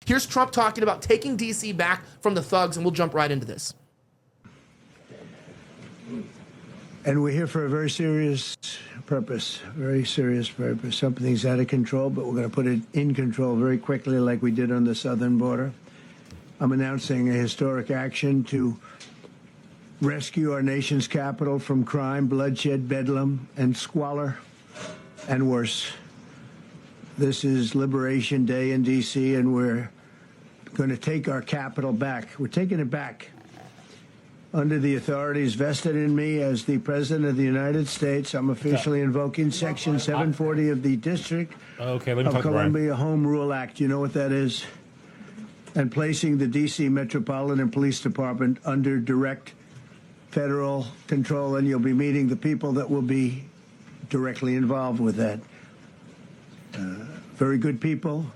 Here's Trump talking about taking D.C. back from the thugs, and we'll jump right into this. And we're here for a very serious purpose, Something's out of control, but we're going to put it in control very quickly like we did on the southern border. I'm announcing a historic action to rescue our nation's capital from crime, bloodshed, bedlam, and squalor, and worse. This is Liberation Day in D.C., and we're going to take our capital back. We're taking it back. Under the authorities vested in me as the President of the United States, I'm officially invoking Section 740 of the District of Columbia Home Rule Act. You know what that is? And placing the D.C. Metropolitan Police Department under direct federal control, and you'll be meeting the people that will be directly involved with that. Very good people,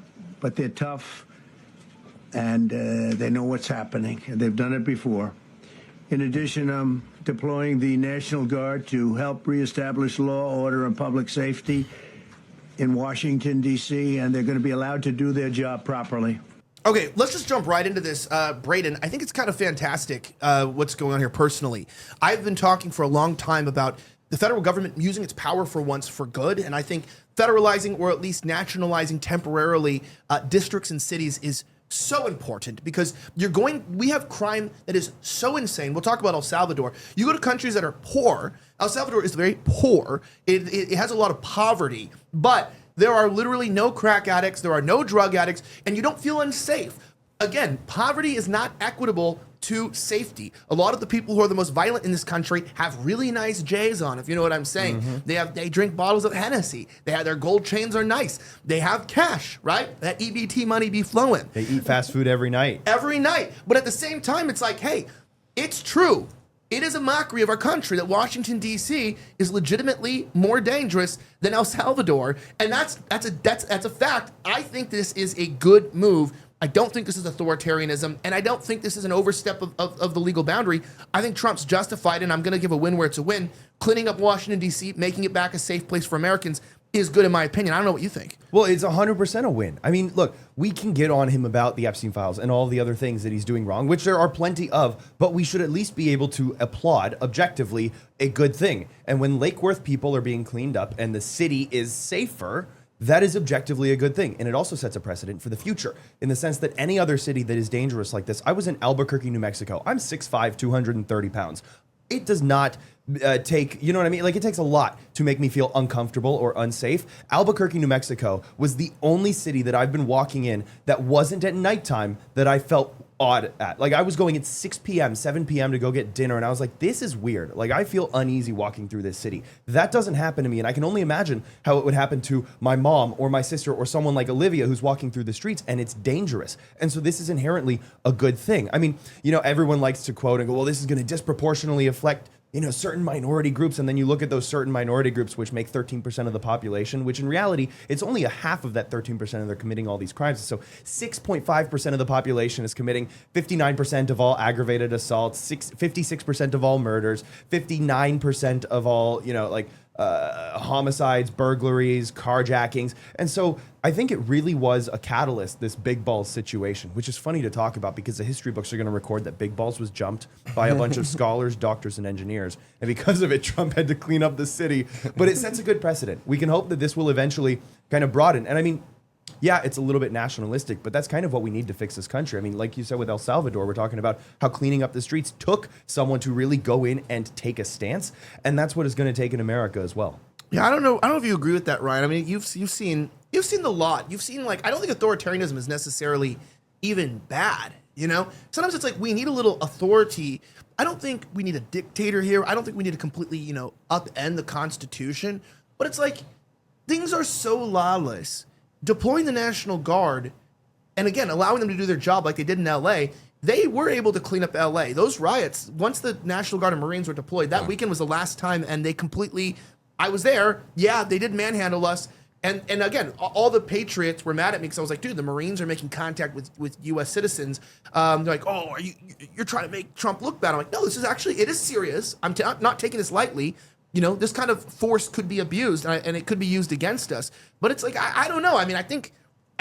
but they're tough, and they know what's happening, and they've done it before. In addition, I'm deploying the National Guard to help reestablish law, order, and public safety in Washington, D.C., and they're going to be allowed to do their job properly. Okay, let's just jump right into this. Braeden, I think it's kind of fantastic what's going on here personally. I've been talking for a long time about the federal government using its power for once for good, and I think federalizing or at least nationalizing temporarily districts and cities is so important because we have crime that is so insane. We'll talk about El Salvador. You go to countries that are poor. El Salvador is very poor. It has a lot of poverty, but there are literally no crack addicts. There are no drug addicts, and you don't feel unsafe. Again, poverty is not equitable to safety. A lot of the people who are the most violent in this country have really nice J's on, if you know what I'm saying. Mm-hmm. They drink bottles of Hennessy. Their gold chains are nice. They have cash, right? That EBT money be flowing. They eat fast food every night. Every night. But at the same time, it's like, hey, it's true. It is a mockery of our country that Washington, D.C. is legitimately more dangerous than El Salvador. And that's a fact. I think this is a good move. I don't think this is authoritarianism, and I don't think this is an overstep of the legal boundary. I think Trump's justified, and I'm going to give a win where it's a win. Cleaning up Washington, D.C., making it back a safe place for Americans is good in my opinion. I don't know what you think. Well, it's 100% a win. I mean, look, we can get on him about the Epstein files and all the other things that he's doing wrong, which there are plenty of, but we should at least be able to applaud objectively a good thing. And when Lake Worth people are being cleaned up and the city is safer, that is objectively a good thing. And it also sets a precedent for the future in the sense that any other city that is dangerous like this, I was in Albuquerque, New Mexico. I'm 6'5", 230 pounds. It does not take, you know what I mean? Like, it takes a lot to make me feel uncomfortable or unsafe. Albuquerque, New Mexico was the only city that I've been walking in that wasn't at nighttime that I felt odd at. Like, I was going at 6 p.m., 7 p.m. to go get dinner, and I was like, this is weird. Like, I feel uneasy walking through this city. That doesn't happen to me, and I can only imagine how it would happen to my mom or my sister or someone like Olivia who's walking through the streets, and it's dangerous. And so this is inherently a good thing. I mean, you know, everyone likes to quote and go, well, this is going to disproportionately affect, you know, certain minority groups, and then you look at those certain minority groups which make 13% of the population, which in reality, it's only a half of that 13% that are committing all these crimes. So 6.5% of the population is committing 59% of all aggravated assaults, 56% of all murders, 59% of all, you know, like homicides, burglaries, carjackings. And so I think it really was a catalyst, this Big Balls situation, which is funny to talk about because the history books are going to record that Big Balls was jumped by a bunch of scholars, doctors, and engineers. And because of it, Trump had to clean up the city. But it sets a good precedent. We can hope that this will eventually kind of broaden. And I mean, yeah, it's a little bit nationalistic, but that's kind of what we need to fix this country. I mean, like you said with El Salvador, we're talking about how cleaning up the streets took someone to really go in and take a stance, and that's what it's going to take in America as well. Yeah, I don't know if you agree with that, Ryan. I mean, you've seen the lot. You've seen, like, I don't think authoritarianism is necessarily even bad, you know? Sometimes it's like we need a little authority. I don't think we need a dictator here. I don't think we need to completely, you know, upend the Constitution, but it's like things are so lawless. Deploying the National Guard, and again, allowing them to do their job like they did in L.A., they were able to clean up L.A. Those riots, once the National Guard and Marines were deployed, that weekend was the last time, and they completely, I was there, yeah, they did manhandle us, and again, all the patriots were mad at me because I was like, dude, the Marines are making contact with U.S. citizens. They're like, oh, you're trying to make Trump look bad. I'm like, no, this is actually, it is serious. I'm not taking this lightly. You know, this kind of force could be abused and it could be used against us. But it's like, I don't know. I mean, I think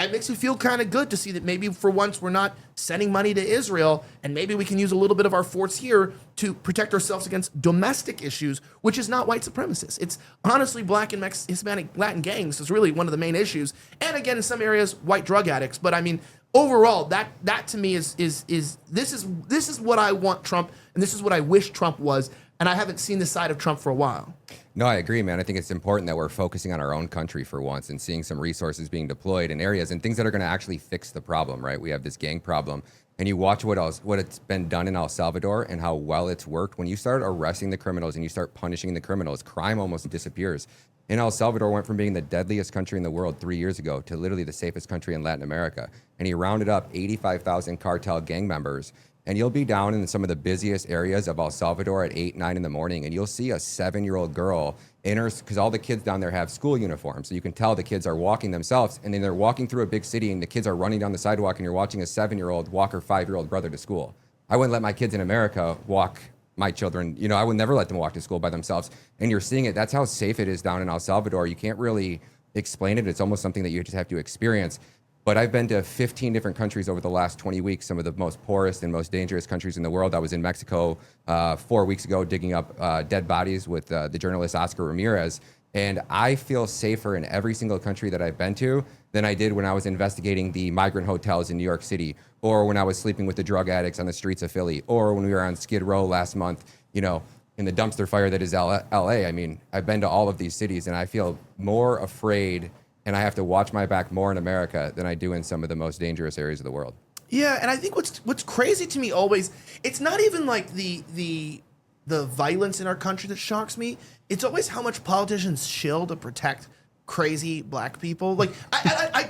it makes me feel kind of good to see that maybe for once we're not sending money to Israel, and maybe we can use a little bit of our force here to protect ourselves against domestic issues, which is not white supremacists. It's honestly black and Hispanic Latin gangs is really one of the main issues. And again, in some areas, white drug addicts. But I mean, overall, that to me is this is what I want Trump, and this is what I wish Trump was. And I haven't seen this side of Trump for a while. No, I agree, man. I think it's important that we're focusing on our own country for once and seeing some resources being deployed in areas and things that are going to actually fix the problem, right? We have this gang problem, and you watch what it's been done in El Salvador and how well it's worked. When you start arresting the criminals and you start punishing the criminals, crime almost disappears. And El Salvador went from being the deadliest country in the world 3 years ago to literally the safest country in Latin America. And he rounded up 85,000 cartel gang members. And you'll be down in some of the busiest areas of El Salvador at 8, 9 in the morning, and you'll see a 7-year-old girl in her, because all the kids down there have school uniforms. So you can tell the kids are walking themselves, and then they're walking through a big city, and the kids are running down the sidewalk, and you're watching a 7-year-old walk her 5-year-old brother to school. I wouldn't let my kids in America walk my children. You know, I would never let them walk to school by themselves. And you're seeing it. That's how safe it is down in El Salvador. You can't really explain it. It's almost something that you just have to experience. But I've been to 15 different countries over the last 20 weeks, some of the most poorest and most dangerous countries in the world. I was in Mexico 4 weeks ago digging up dead bodies with the journalist Oscar Ramirez. And I feel safer in every single country that I've been to than I did when I was investigating the migrant hotels in New York City, or when I was sleeping with the drug addicts on the streets of Philly, or when we were on Skid Row last month, you know, in the dumpster fire that is LA. I mean, I've been to all of these cities, and I feel more afraid, and I have to watch my back more in America than I do in some of the most dangerous areas of the world. Yeah, and I think what's crazy to me always, it's not even like the violence in our country that shocks me. It's always how much politicians shill to protect crazy black people. Like I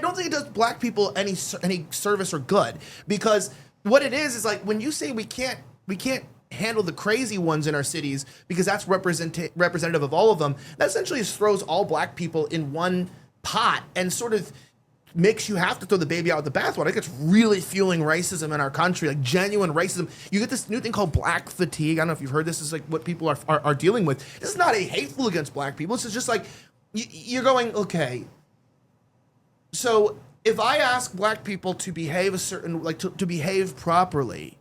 don't think it does black people any service or good, because what it is like when you say we can't handle the crazy ones in our cities because that's representative of all of them, that essentially just throws all black people in one pot and sort of makes you have to throw the baby out with the bathwater. I think it's really fueling racism in our country, like genuine racism. You get this new thing called black fatigue. I don't know if you've heard this. This is like what people are dealing with. This is not a hateful against black people. This is just like you're going, okay, so if I ask black people to behave a certain, like to behave properly,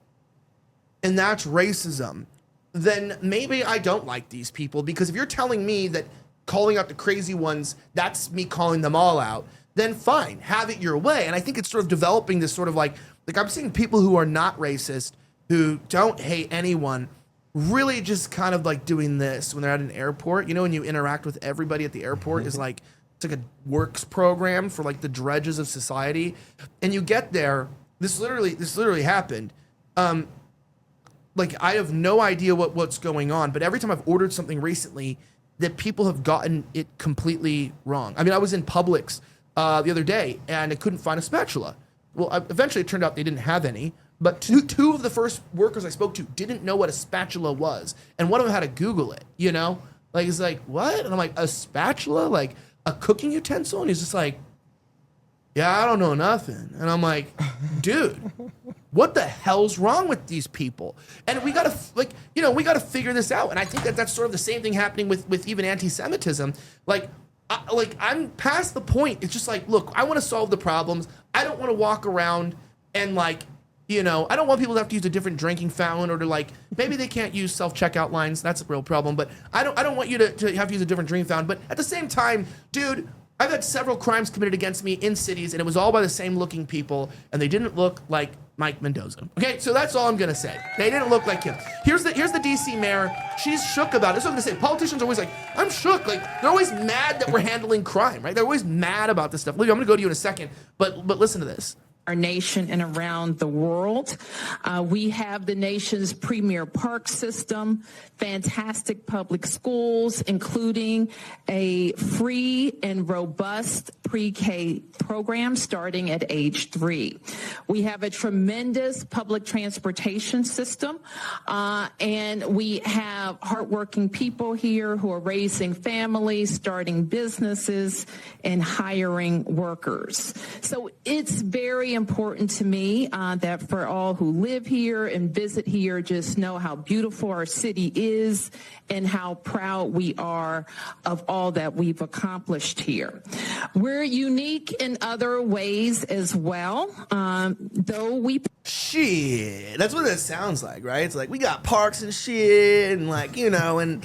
and that's racism, then maybe I don't like these people, because if you're telling me that calling out the crazy ones, that's me calling them all out, then fine, have it your way. And I think it's sort of developing this sort of like I'm seeing people who are not racist, who don't hate anyone, really just kind of like doing this when they're at an airport. You know, when you interact with everybody at the airport is like, it's like a works program for like the dredges of society. And you get there, this literally happened. Like I have no idea what's going on, but every time I've ordered something recently, that people have gotten it completely wrong. I mean, I was in Publix the other day and I couldn't find a spatula. Well, eventually it turned out they didn't have any, but two of the first workers I spoke to didn't know what a spatula was, and one of them had to Google it. You know, like it's like, what? And I'm like, a spatula, like a cooking utensil, and he's just like, yeah, I don't know nothing. And I'm like, dude, what the hell's wrong with these people? And we gotta we gotta figure this out. And I think that's sort of the same thing happening with even anti-Semitism. I'm past the point. It's just like, look, I want to solve the problems. I don't want to walk around and I don't want people to have to use a different drinking fountain, or to maybe they can't use self-checkout lines. That's a real problem. But I don't want you to have to use a different drinking fountain. But at the same time, dude, I've had several crimes committed against me in cities, and it was all by the same looking people, and they didn't look like Mike Mendoza. Okay, so that's all I'm gonna say. They didn't look like him. Here's the DC mayor. She's shook about it. That's what I'm gonna say. Politicians are always like, I'm shook. Like they're always mad that we're handling crime, right? They're always mad about this stuff. Olivia, I'm gonna go to you in a second, but listen to this. Our nation and around the world. We have the nation's premier park system, fantastic public schools, including a free and robust pre-K program starting at age 3. We have a tremendous public transportation system, and we have hardworking people here who are raising families, starting businesses, and hiring workers. So it's very important to me that for all who live here and visit here, just know how beautiful our city is and how proud we are of all that we've accomplished here. We're unique in other ways as well, though we... Shit, that's what it sounds like, right? It's like we got parks and shit, and like, you know, and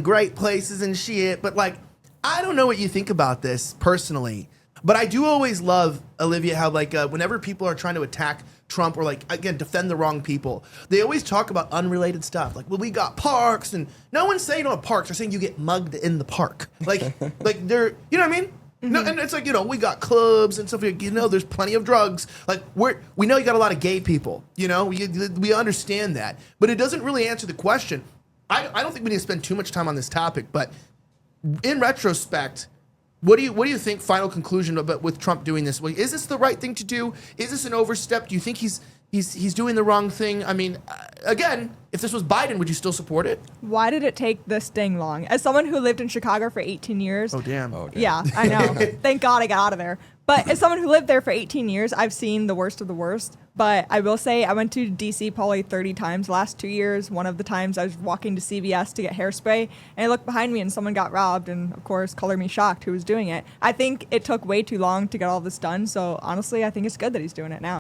great places and shit. But like, I don't know what you think about this personally, but I do always love, Olivia, how like whenever people are trying to attack Trump or like, again, defend the wrong people, they always talk about unrelated stuff. Like, well, we got parks, and no one's saying on parks. They're saying you get mugged in the park. Like they're, you know what I mean? No, and it's like, you know, we got clubs and stuff. You know, there's plenty of drugs. Like we know you got a lot of gay people. You know, we understand that, but it doesn't really answer the question. I don't think we need to spend too much time on this topic, but in retrospect, what do you think? Final conclusion about with Trump doing this? Well, is this the right thing to do? Is this an overstep? Do you think he's doing the wrong thing? I mean, again, if this was Biden, would you still support it? Why did it take this dang long? As someone who lived in Chicago for 18 years. Oh, damn. Yeah, I know. Thank God I got out of there. But as someone who lived there for 18 years, I've seen the worst of the worst. But I will say I went to D.C. probably 30 times the last 2 years. One of the times I was walking to CVS to get hairspray, and I looked behind me and someone got robbed. And, of course, color me shocked who was doing it. I think it took way too long to get all this done. So, honestly, I think it's good that he's doing it now.